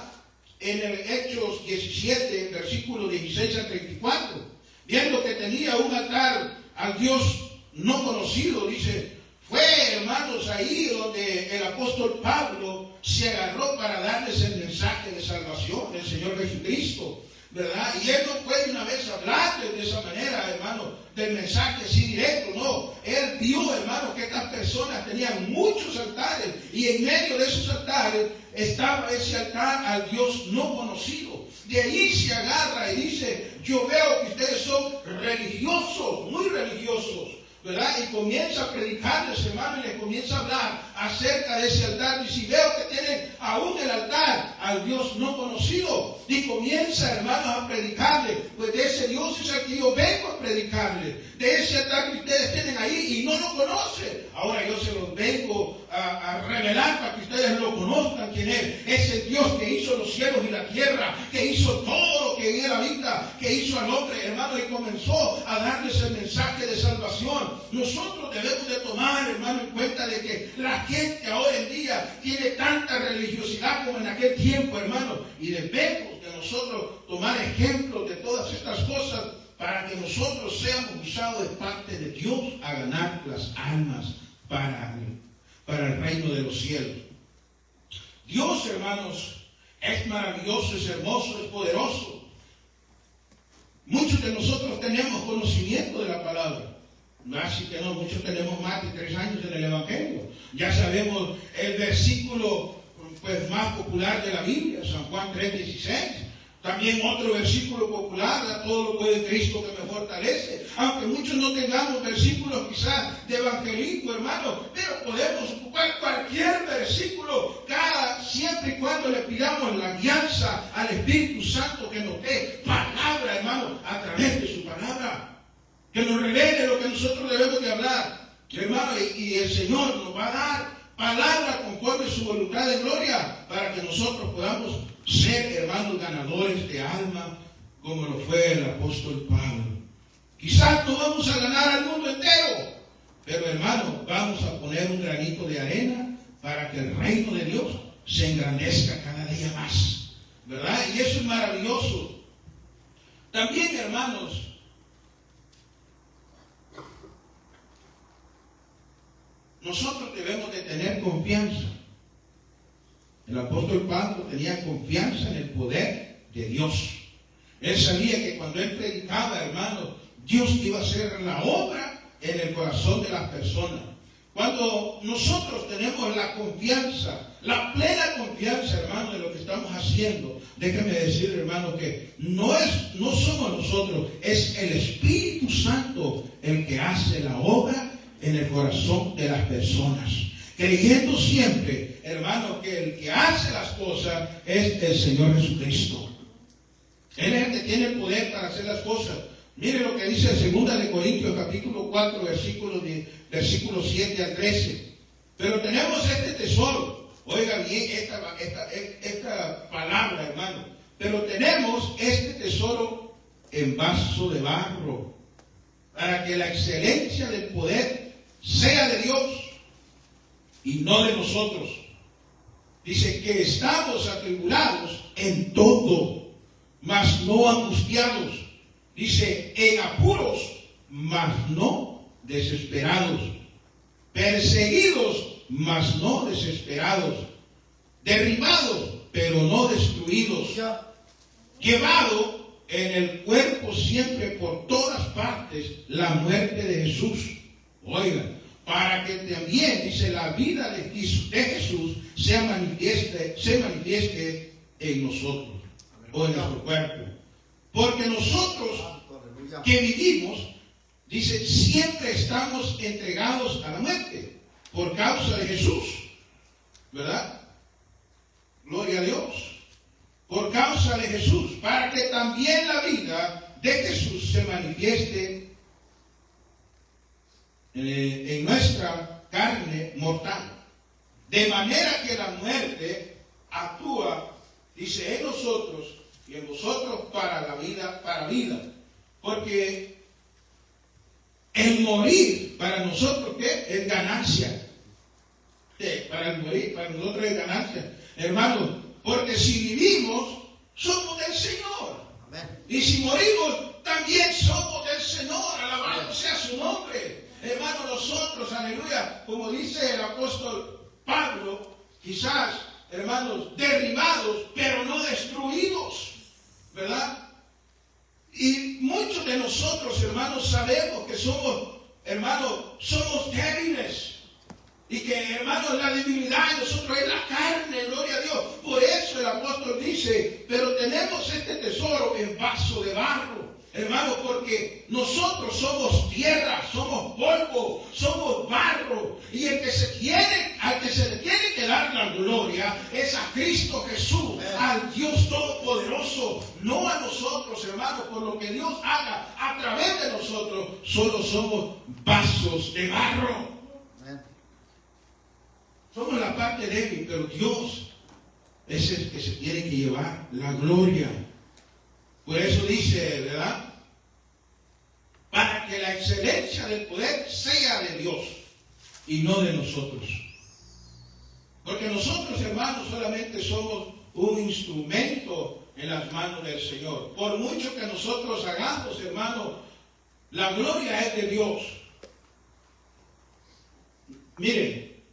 En el Hechos 17, versículos 16 al 34, viendo que tenía un altar al Dios no conocido, dice, fue, hermanos, ahí donde el apóstol Pablo se agarró para darles el mensaje de salvación del Señor Jesucristo, ¿verdad? Y él no fue de una vez hablarles de esa manera, hermano, del mensaje así directo, no. Él vio, hermano, que estas personas tenían muchos altares y en medio de esos altares estaba ese altar al Dios no conocido. De ahí se agarra y dice, yo veo que ustedes son religiosos, muy religiosos, ¿verdad? Y comienza a predicarles, hermano, y les comienza a hablar acerca de ese altar. Y si veo que tienen aún el altar al Dios no conocido, y comienza, hermanos, a predicarle, pues de ese Dios es al que yo vengo a predicarle, de ese altar que ustedes tienen ahí y no lo conocen. Ahora yo se los vengo vengo a revelar para que ustedes lo conozcan quién es. Es el Dios que hizo los cielos y la tierra, que hizo todo lo que en él habita, que hizo al hombre, hermano, y comenzó a darles el mensaje de salvación. Nosotros debemos de tomar, hermano, en cuenta de que la gente ahora en día tiene tanta religiosidad como en aquel tiempo, hermano, y debemos de nosotros tomar ejemplos de todas estas cosas para que nosotros seamos usados de parte de Dios a ganar las almas para el reino de los cielos. Dios, hermanos, es maravilloso, es hermoso, es poderoso. Muchos de nosotros tenemos conocimiento de la palabra. Así que no, muchos tenemos más de 3 años en el Evangelio. Ya sabemos el versículo más popular de la Biblia, San Juan 3:16. También otro versículo popular, a todo lo puede Cristo que me fortalece. Aunque muchos no tengamos versículos quizás de evangelismo, hermano, pero podemos ocupar cualquier versículo, siempre y cuando le pidamos la guianza al Espíritu Santo que nos dé palabra, hermano, a través de su palabra. Que nos revele lo que nosotros debemos de hablar, hermano, y el Señor nos va a dar palabra conforme su voluntad de gloria para que nosotros podamos ser, hermanos, ganadores de alma como lo fue el apóstol Pablo. Quizás no vamos a ganar al mundo entero, pero hermano, vamos a poner un granito de arena para que el reino de Dios se engrandezca cada día más, ¿verdad? Y eso es maravilloso. También, hermanos, nosotros debemos de tener confianza. El apóstol Pablo tenía confianza en el poder de Dios. Él sabía que cuando él predicaba, hermano, Dios iba a hacer la obra en el corazón de las personas. Cuando nosotros tenemos la confianza, la plena confianza, hermano, de lo que estamos haciendo, déjeme decir, hermano, que no somos nosotros, es el Espíritu Santo el que hace la obra en el corazón de las personas. Creyendo siempre, hermano, que el que hace las cosas es el Señor Jesucristo. Él es el que tiene el poder para hacer las cosas. Mire lo que dice 2 de Corintios capítulo 4, versículo 7 al 13. Pero tenemos este tesoro. Oiga bien esta palabra, hermano. Pero tenemos este tesoro en vaso de barro, para que la excelencia del poder sea de Dios y no de nosotros. Dice que estamos atribulados en todo, mas no angustiados. Dice, en apuros, mas no desesperados. Perseguidos, mas no desesperados. Derribados, pero no destruidos. Llevado en el cuerpo siempre por todas partes la muerte de Jesús. Oigan, para que también, dice, la vida de Jesús se manifieste en nosotros, o en nuestro cuerpo. Porque nosotros que vivimos, dice, siempre estamos entregados a la muerte por causa de Jesús, ¿verdad? Gloria a Dios. Por causa de Jesús, para que también la vida de Jesús se manifieste en nuestra carne mortal. De manera que la muerte actúa, dice, en nosotros y en vosotros para la vida, para vida. Porque el morir para nosotros, ¿qué? Es ganancia. Para el morir, para nosotros es ganancia. Hermanos, porque si vivimos, somos del Señor. Amén. Y si morimos, también somos del Señor. Alabado sea su nombre. Hermanos, nosotros, aleluya, como dice el apóstol Pablo, quizás, hermanos, derribados, pero no destruidos, ¿verdad? Y muchos de nosotros, hermanos, sabemos que somos, hermanos, somos débiles. Y que, hermanos, la debilidad en nosotros es la carne, gloria a Dios. Por eso el apóstol dice, pero tenemos este tesoro en vaso de barro. Hermanos, porque nosotros somos tierra, somos polvo, somos barro. Y al que se le tiene que dar la gloria es a Cristo Jesús, al Dios Todopoderoso. No a nosotros, hermanos, por lo que Dios haga a través de nosotros, solo somos vasos de barro. Somos la parte débil, pero Dios es el que se tiene que llevar la gloria. Por eso dice, ¿verdad? Para que la excelencia del poder sea de Dios y no de nosotros. Porque nosotros, hermanos, solamente somos un instrumento en las manos del Señor. Por mucho que nosotros hagamos, hermanos, la gloria es de Dios. Miren,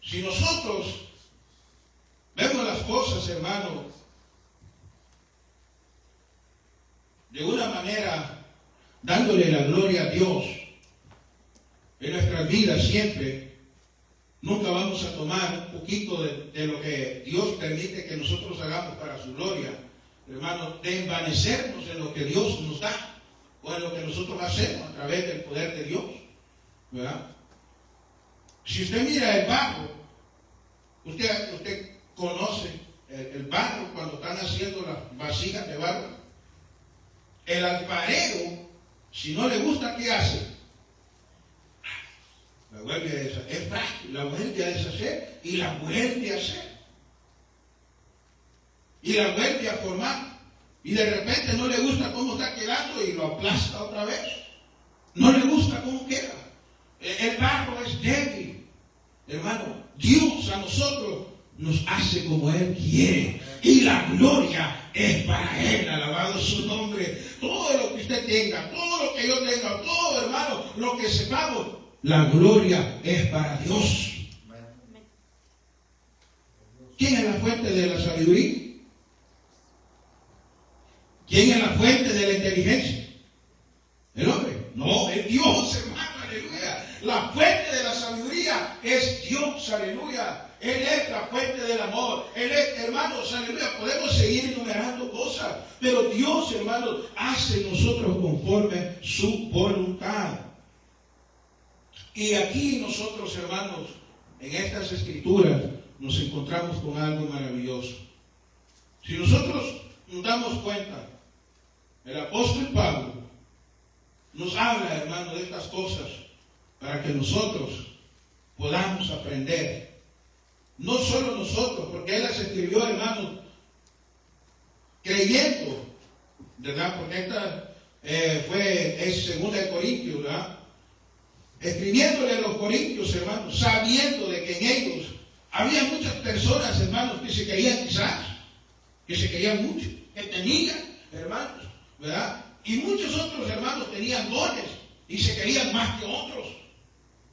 si nosotros vemos las cosas, hermanos, de una manera dándole la gloria a Dios en nuestras vidas siempre, nunca vamos a tomar un poquito de lo que Dios permite que nosotros hagamos para su gloria, hermano, de envanecernos en lo que Dios nos da o en lo que nosotros hacemos a través del poder de Dios, ¿verdad? Si usted mira el barro, usted conoce el barro cuando están haciendo las vasijas de barro. El alfarero, si no le gusta, ¿qué hace? La vuelve a deshacer. Es frágil, la vuelve a deshacer y la vuelve a hacer. Y la vuelve a formar. Y de repente no le gusta cómo está quedando y lo aplasta otra vez. No le gusta cómo queda. El barro es débil. Hermano, Dios a nosotros nos hace como Él quiere. Y la gloria es para Él. Alabado su nombre. Todo lo que usted tenga, todo lo que yo tenga, todo, hermano, lo que sepamos, la gloria es para Dios. ¿Quién es la fuente de la sabiduría? ¿Quién es la fuente de la inteligencia? ¿El hombre? No, es Dios, hermano, aleluya. La fuente de la sabiduría es Dios, aleluya. Él es la fuente del amor. Él es, hermanos, aleluya. Podemos seguir enumerando cosas, pero Dios, hermanos, hace en nosotros conforme su voluntad. Y aquí nosotros, hermanos, en estas escrituras nos encontramos con algo maravilloso. Si nosotros nos damos cuenta, el apóstol Pablo nos habla, hermano, de estas cosas para que nosotros podamos aprender. No solo nosotros, porque él las escribió, hermano, creyendo, ¿verdad? Porque esta es segunda de Corintios, ¿verdad? Escribiéndole a los corintios, hermanos, sabiendo de que en ellos había muchas personas, hermanos, que se querían quizás, que se querían mucho, que tenían, hermanos, ¿verdad? Y muchos otros hermanos tenían dones y se querían más que otros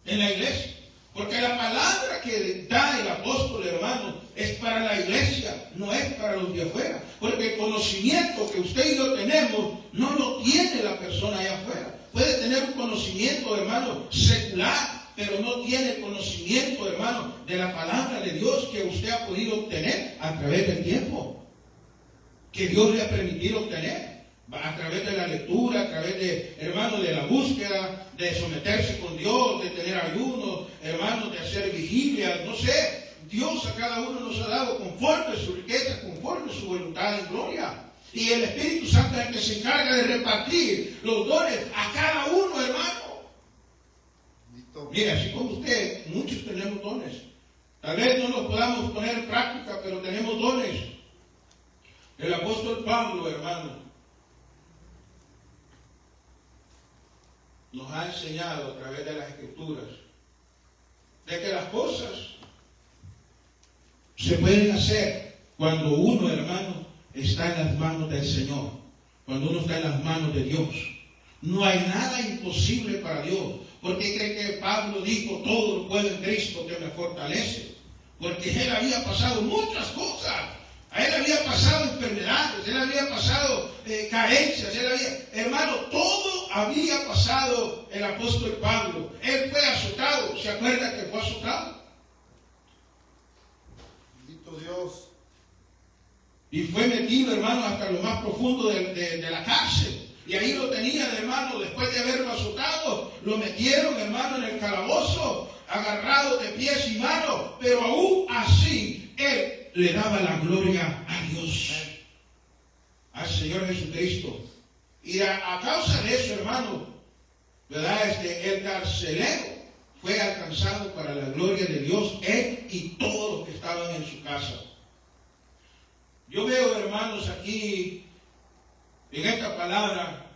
en la iglesia. Porque la palabra que da el apóstol, hermano, es para la iglesia, no es para los de afuera. Porque el conocimiento que usted y yo tenemos no lo tiene la persona allá afuera. Puede tener un conocimiento, hermano, secular, pero no tiene el conocimiento, hermano, de la palabra de Dios que usted ha podido obtener a través del tiempo. Que Dios le ha permitido obtener. A través de la lectura, a través de, hermanos, de la búsqueda, de someterse con Dios, de tener ayunos, hermanos, de hacer vigilias, no sé. Dios a cada uno nos ha dado conforme su riqueza, conforme su voluntad en gloria. Y el Espíritu Santo es el que se encarga de repartir los dones a cada uno, hermano. Mira, así como usted, muchos tenemos dones. Tal vez no los podamos poner en práctica, pero tenemos dones. El apóstol Pablo, hermano, nos ha enseñado a través de las Escrituras de que las cosas se pueden hacer cuando uno, hermano, está en las manos del Señor, cuando uno está en las manos de Dios. No hay nada imposible para Dios. ¿Por qué cree que Pablo dijo, todo lo puedo en Cristo que me fortalece? Porque él había pasado muchas cosas. A él había pasado enfermedades, él había pasado carencias, hermano, todo había pasado el apóstol Pablo. Él fue azotado, ¿se acuerda que fue azotado? Bendito Dios. Y fue metido, hermano, hasta lo más profundo de la cárcel. Y ahí lo tenían, hermano, después de haberlo azotado, lo metieron, hermano, en el calabozo, agarrado de pies y manos, pero aún así, él le daba la gloria a Dios, al Señor Jesucristo. Y a causa de eso, hermano, ¿verdad? El carcelero fue alcanzado para la gloria de Dios, él y todos los que estaban en su casa. Yo veo, hermanos, aquí en esta palabra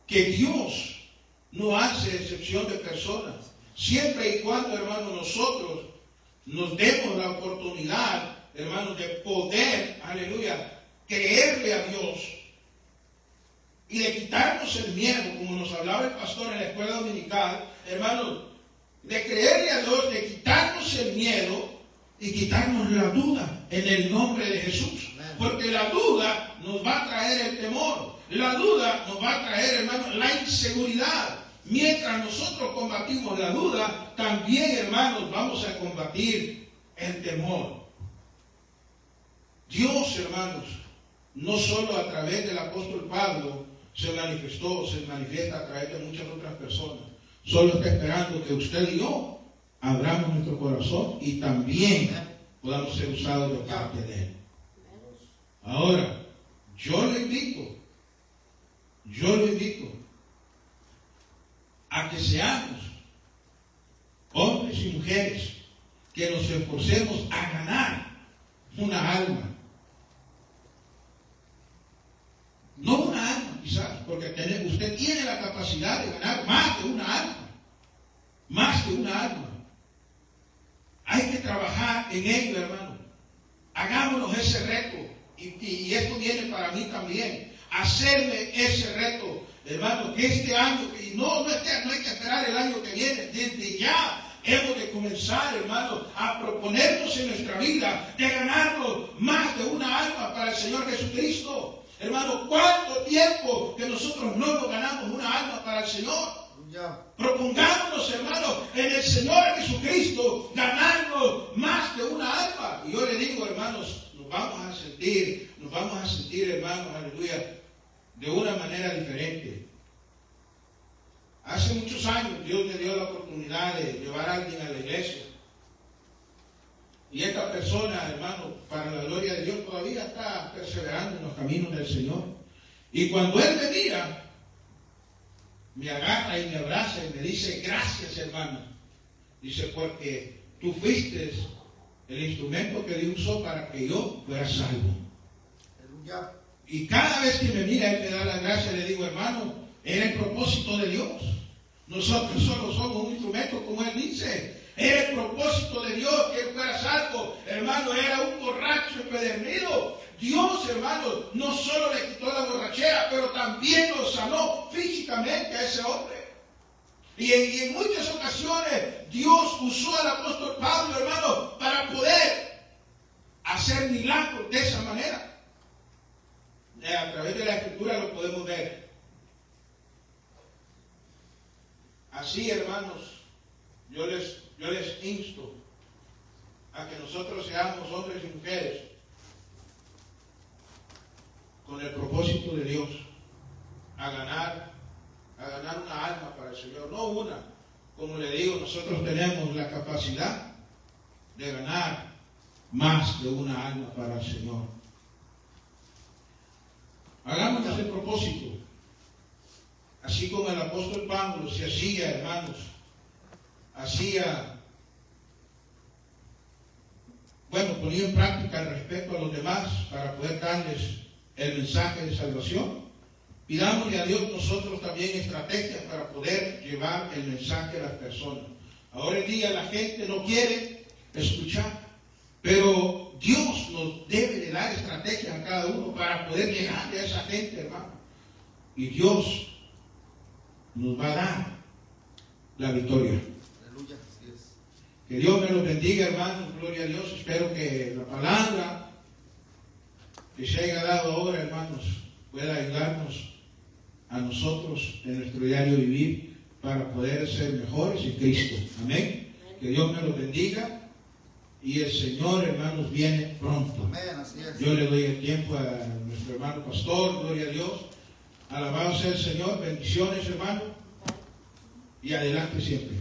que Dios no hace excepción de personas. Siempre y cuando, hermanos, nosotros nos demos la oportunidad, hermanos, de poder, aleluya, creerle a Dios y de quitarnos el miedo, como nos hablaba el pastor en la escuela dominical, hermanos, de creerle a Dios, de quitarnos el miedo y quitarnos la duda en el nombre de Jesús. Porque la duda nos va a traer el temor, la duda nos va a traer, hermanos, la inseguridad. Mientras nosotros combatimos la duda, también, hermanos, vamos a combatir el temor. Dios, hermanos, no solo a través del apóstol Pablo se manifestó, se manifiesta a través de muchas otras personas. Solo está esperando que usted y yo abramos nuestro corazón y también podamos ser usados de parte de Él. Ahora, yo lo invito a que seamos hombres y mujeres que nos esforcemos a ganar una alma. No una alma, quizás, porque usted tiene la capacidad de ganar más de una alma. Más de una alma. Hay que trabajar en ello, hermano. Hagámonos ese reto. Y esto viene para mí también. Hacerme ese reto, hermano, que este año, y no hay que esperar el año que viene, desde ya hemos de comenzar, hermano, a proponernos en nuestra vida de ganarnos más de una alma para el Señor Jesucristo. Hermano, ¿cuánto tiempo que nosotros no nos ganamos una alma para el Señor? Propongámonos, hermanos, en el Señor Jesucristo, ganarnos más de una alma. Y yo le digo, hermanos, nos vamos a sentir, hermanos, aleluya, de una manera diferente. Hace muchos años Dios me dio la oportunidad de llevar a alguien a la iglesia. Y esta persona, hermano, para la gloria de Dios, todavía está perseverando en los caminos del Señor. Y cuando Él me mira, me agarra y me abraza y me dice, gracias, hermano. Dice, porque tú fuiste el instrumento que Dios usó para que yo fuera salvo. Aleluya. Y cada vez que me mira, Él me da la gracia, le digo, hermano, era el propósito de Dios. Nosotros solo somos un instrumento, como Él dice. Era el propósito de Dios que Él fuera salvo. Hermano, era un borracho empedernido. Dios, hermano, no solo le quitó la borrachera, pero también lo sanó físicamente a ese hombre. Y en muchas ocasiones Dios usó al apóstol Pablo, hermano, para poder hacer milagros de esa manera. A través de la Escritura lo podemos ver. Así, hermanos, yo les insto a que nosotros seamos hombres y mujeres con el propósito de Dios, a ganar una alma para el Señor, no una. Como le digo, nosotros tenemos la capacidad de ganar más de una alma para el Señor. Hagámonos el propósito, así como el apóstol Pablo se hacía, hermanos, ponía en práctica el respeto a los demás para poder darles el mensaje de salvación. Pidámosle a Dios nosotros también estrategias para poder llevar el mensaje a las personas. Ahora en día la gente no quiere escuchar, pero Dios nos debe de dar estrategias a cada uno para poder llegar a esa gente, hermano. Y Dios nos va a dar la victoria. Aleluya, así es. Que Dios me los bendiga, hermanos. Gloria a Dios. Espero que la palabra que se haya dado ahora, hermanos, pueda ayudarnos a nosotros en nuestro diario vivir para poder ser mejores en Cristo. Amén. Que Dios me los bendiga y el Señor, hermanos, viene pronto. Amén, así es. Yo le doy el tiempo a nuestro hermano pastor. Gloria a Dios. Alabado sea el Señor. Bendiciones, hermano. Y adelante siempre.